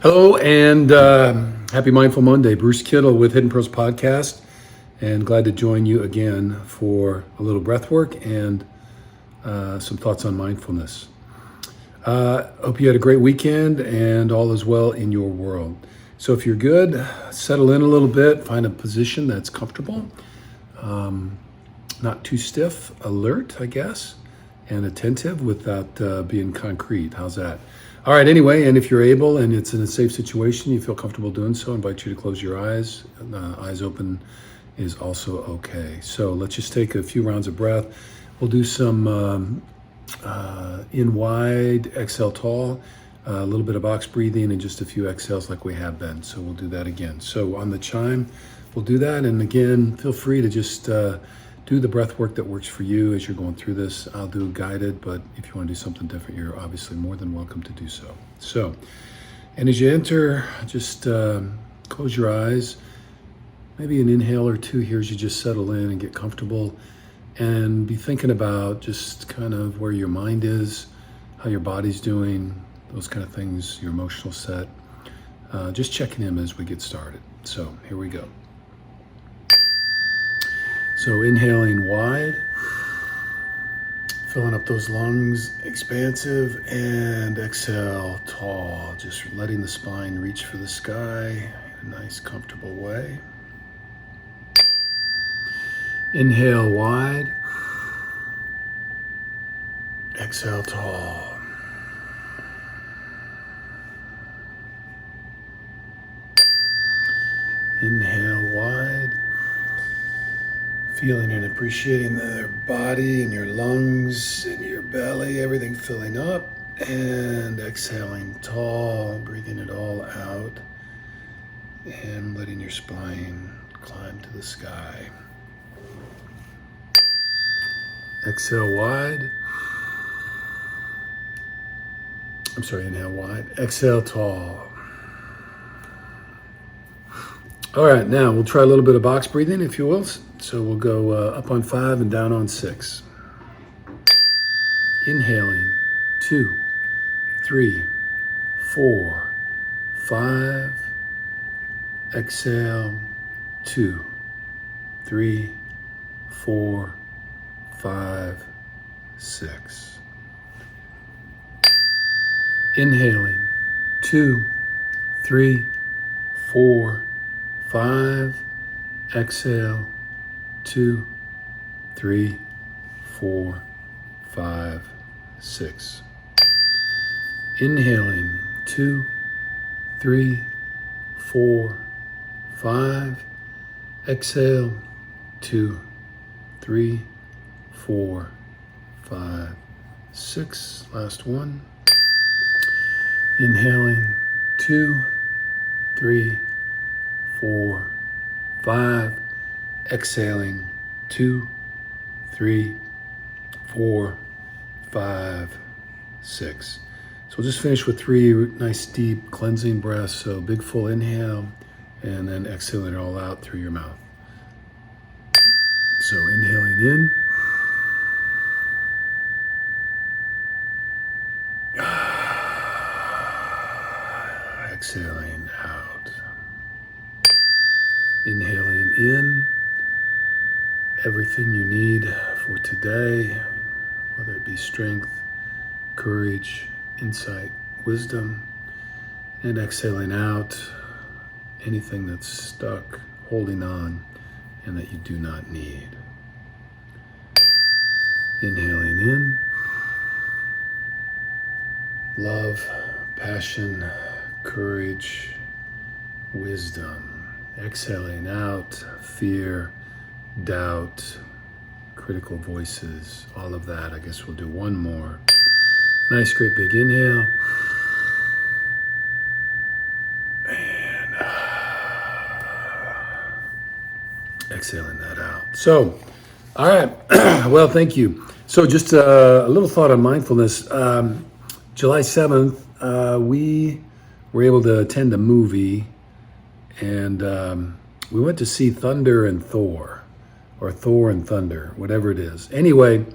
Hello and happy Mindful Monday. Bruce Kittle with Hidden Pearls Podcast, and glad to join you again for a little breath work and some thoughts on mindfulness. Hope you had a great weekend and all is well in your world. So if you're good, settle in a little bit, find a position that's comfortable, not too stiff, alert, I guess, and attentive without being concrete. How's that? All right, anyway, and if you're able and it's in a safe situation, you feel comfortable doing so, I invite you to close your eyes. Eyes open is also okay. So let's just take a few rounds of breath. We'll do some in wide, exhale tall, a little bit of box breathing, and just a few exhales like we have been. So we'll do that again. So on the chime, we'll do that. And again, feel free to just do the breath work that works for you as you're going through this. I'll do guided, but if you want to do something different, you're obviously more than welcome to do so. So, and as you enter, just close your eyes. Maybe an inhale or two here as you just settle in and get comfortable, and be thinking about just kind of where your mind is, how your body's doing, those kind of things, your emotional set. Just checking in as we get started. So here we go. So inhaling wide, filling up those lungs, expansive, and exhale tall, just letting the spine reach for the sky in a nice, comfortable way. Inhale wide, exhale tall. Inhale wide. Feeling and appreciating the body and your lungs and your belly, everything filling up, and exhaling tall, breathing it all out, and letting your spine climb to the sky. Exhale wide. Inhale wide. Exhale tall. All right, now we'll try a little bit of box breathing, if you will. So we'll go up on 5 and down on 6. Inhaling, 2, 3, 4, 5. Exhale, 2, 3, 4, 5, 6. Inhaling, 2, 3, 4, 5. Exhale, 2, 3, 4, 5, 6. Inhaling, 2, 3, 4, 5. Exhale, 2, 3, 4, 5, 6. Last one. Inhaling, 2, 3, 4, 5. Exhaling, 2, 3, 4, 5, 6. So we'll just finish with 3 nice deep cleansing breaths. So big full inhale, and then exhaling it all out through your mouth. So inhaling in. Exhaling out. Inhaling in everything you need for today, whether it be strength, courage, insight, wisdom, and exhaling out anything that's stuck, holding on, and that you do not need. Inhaling in love, passion, courage, wisdom. Exhaling out fear, doubt, critical voices, all of that. I guess we'll do one more. Nice, great big inhale. And exhaling that out. So, all right. Well, thank you. So just a little thought on mindfulness. July 7th, we were able to attend a movie, and we went to see Thunder and Thor, or Thor and Thunder, whatever it is. Anyway,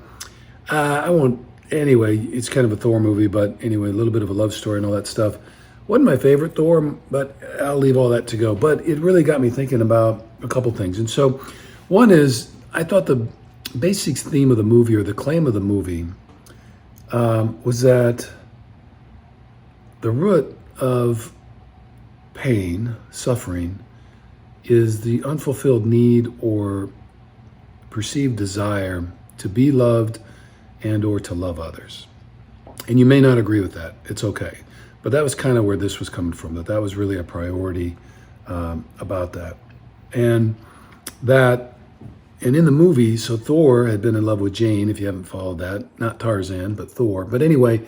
it's kind of a Thor movie, but anyway, a little bit of a love story and all that stuff. Wasn't my favorite Thor, but I'll leave all that to go. But it really got me thinking about a couple things. And so, one is I thought the basic theme of the movie, or the claim of the movie, was that the root of pain, suffering, is the unfulfilled need or perceived desire to be loved and or to love others. And you may not agree with that. It's okay. But that was kind of where this was coming from, that was really a priority about that. And in the movie, so Thor had been in love with Jane, if you haven't followed that, not Tarzan, but Thor. But anyway,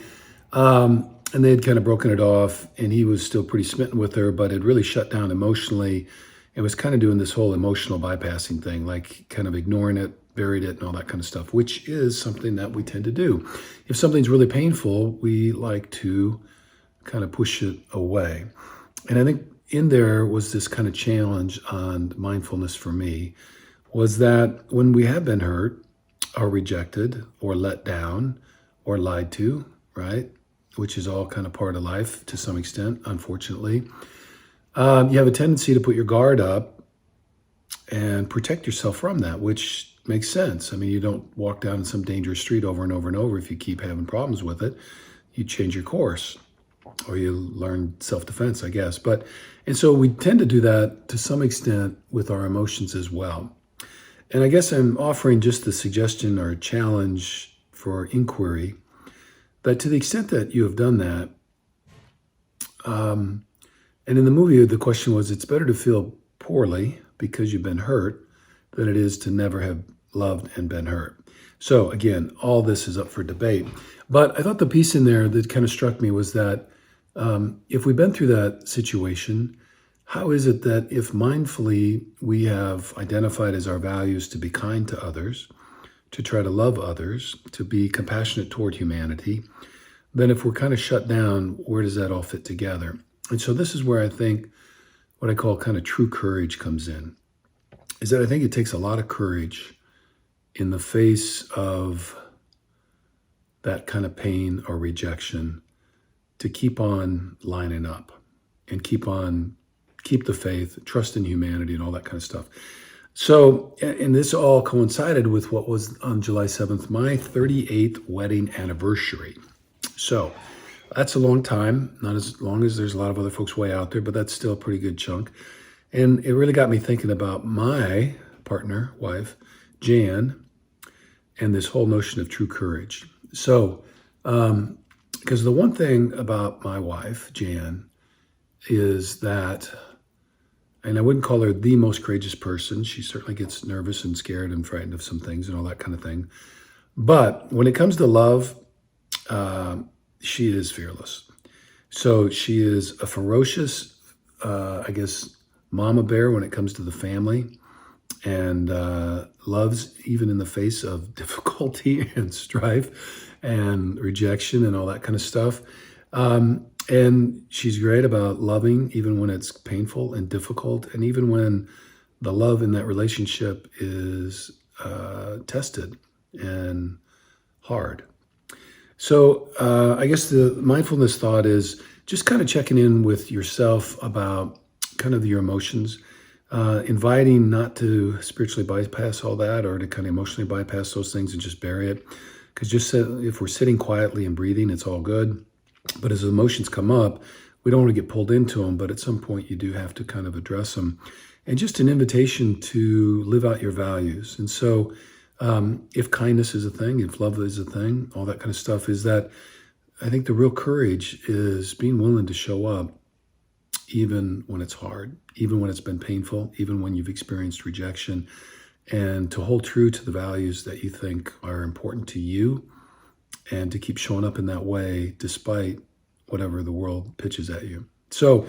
and they had kind of broken it off, and he was still pretty smitten with her, but had really shut down emotionally and was kind of doing this whole emotional bypassing thing, like kind of ignoring it, buried it, and all that kind of stuff, which is something that we tend to do. If something's really painful, we like to kind of push it away. And I think in there was this kind of challenge on mindfulness for me, was that when we have been hurt or rejected or let down or lied to, right, which is all kind of part of life to some extent, unfortunately, you have a tendency to put your guard up and protect yourself from that, which makes sense. I mean, you don't walk down some dangerous street over and over and over if you keep having problems with it. You change your course, or you learn self-defense, I guess. And so we tend to do that to some extent with our emotions as well. And I guess I'm offering just the suggestion or challenge for inquiry that to the extent that you have done that, and in the movie, the question was, it's better to feel poorly because you've been hurt than it is to never have loved and been hurt. So again, all this is up for debate. But I thought the piece in there that kind of struck me was that if we've been through that situation, how is it that if mindfully we have identified as our values to be kind to others, to try to love others, to be compassionate toward humanity, then if we're kind of shut down, where does that all fit together? And so this is where I think what I call kind of true courage comes in, is that I think it takes a lot of courage in the face of that kind of pain or rejection to keep on lining up and keep the faith, trust in humanity, and all that kind of stuff. So, and this all coincided with what was on July 7th, my 38th wedding anniversary. So that's a long time, not as long as there's a lot of other folks way out there, but that's still a pretty good chunk. And it really got me thinking about my partner, wife, Jan, and this whole notion of true courage. So, because the one thing about my wife, Jan, is that, and I wouldn't call her the most courageous person. She certainly gets nervous and scared and frightened of some things and all that kind of thing. But when it comes to love, she is fearless. So she is a ferocious, I guess, mama bear when it comes to the family, and loves even in the face of difficulty and strife and rejection and all that kind of stuff. And she's great about loving even when it's painful and difficult, and even when the love in that relationship is tested and hard. So I guess the mindfulness thought is just kind of checking in with yourself about kind of your emotions, inviting not to spiritually bypass all that or to kind of emotionally bypass those things and just bury it. Because just if we're sitting quietly and breathing, it's all good. But as emotions come up, we don't want to get pulled into them, but at some point you do have to kind of address them. And just an invitation to live out your values. And so if kindness is a thing, if love is a thing, all that kind of stuff, is that I think the real courage is being willing to show up even when it's hard, even when it's been painful, even when you've experienced rejection, and to hold true to the values that you think are important to you, and to keep showing up in that way despite whatever the world pitches at you. So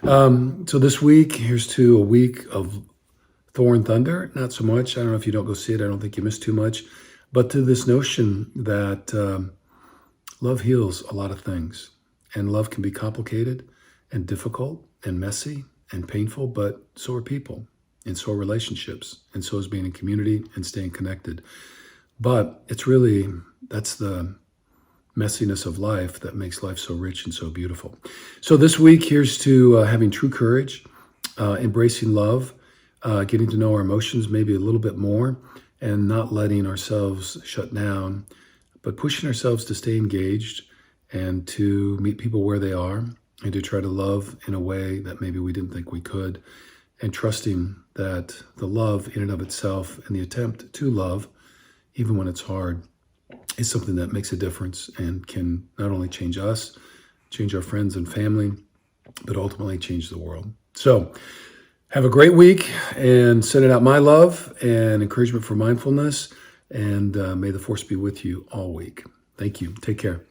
this week, here's to a week of Thor and Thunder. Not so much. I don't know if you don't go see it. I don't think you miss too much. But to this notion that love heals a lot of things. And love can be complicated and difficult and messy and painful, but so are people. And so are relationships. And so is being in community and staying connected. But it's really, that's the messiness of life that makes life so rich and so beautiful. So this week, here's to having true courage, embracing love, getting to know our emotions maybe a little bit more, and not letting ourselves shut down, but pushing ourselves to stay engaged and to meet people where they are and to try to love in a way that maybe we didn't think we could, and trusting that the love in and of itself and the attempt to love, even when it's hard, is something that makes a difference and can not only change us, change our friends and family, but ultimately change the world. So have a great week and sending out my love and encouragement for mindfulness. And may the force be with you all week. Thank you. Take care.